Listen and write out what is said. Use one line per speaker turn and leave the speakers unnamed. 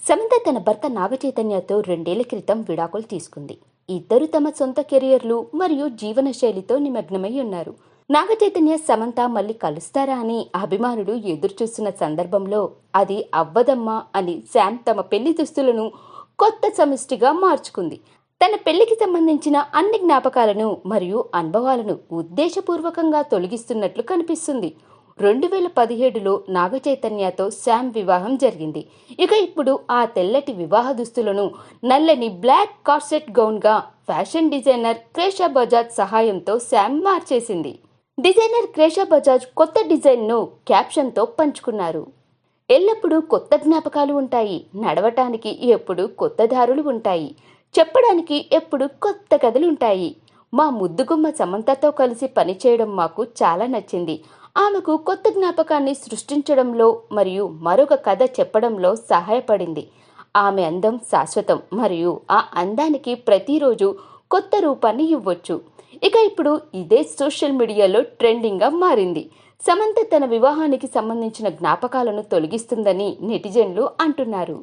సమంత తన భర్త నాగచైతన్యతో 2 ఏళ్ల క్రితం విడాకులు తీసుకుంది. ఇద్దరు తమ సొంత కెరియర్లు మరియు జీవన శైలితో నిమగ్నమై ఉన్నారు. నాగచైతన్య సమంత మళ్ళీ కలుస్తారా అని అభిమానులు ఎదురుచూస్తున్న సందర్భంలో అది అవ్వదమ్మా అని శామ్ తమ పెళ్లి దుస్తులను కొత్త సమిష్టిగా మార్చుకుంది. తన పెళ్లికి సంబంధించిన అన్ని జ్ఞాపకాలను మరియు అనుభవాలను ఉద్దేశపూర్వకంగా తొలగిస్తున్నట్లు కనిపిస్తుంది. 2017లో నాగచైతన్యతో శామ్ వివాహం జరిగింది. ఇక ఇప్పుడు ఆ తెల్లటి వివాహ దుస్తులను నల్లని బ్లాక్ కార్సెట్ గౌన్గా ఫ్యాషన్ డిజైనర్ క్రేషా బజాజ్ సహాయంతో శామ్ మార్చేసింది. డిజైనర్ క్రేషా బజాజ్ కొత్త డిజైన్ను క్యాప్షన్తో పంచుకున్నారు. ఎల్లప్పుడూ కొత్త జ్ఞాపకాలు ఉంటాయి, నడవటానికి ఎప్పుడు కొత్త దారులు ఉంటాయి, చెప్పడానికి ఎప్పుడు కొత్త కథలుంటాయి. మా ముద్దుగుమ్మ సమంతతో కలిసి పనిచేయడం మాకు చాలా నచ్చింది. ఆమెకు కొత్త జ్ఞాపకాన్ని సృష్టించడంలో మరియు మరొక కథ చెప్పడంలో సహాయపడింది. ఆమె అందం శాశ్వతం మరియు ఆ అందానికి ప్రతిరోజు కొత్త రూపాన్ని ఇవ్వచ్చు. ఇక ఇప్పుడు ఇదే సోషల్ మీడియాలో ట్రెండింగ్గా మారింది. సమంత తన వివాహానికి సంబంధించిన జ్ఞాపకాలను తొలగిస్తుందని నెటిజన్లు అంటున్నారు.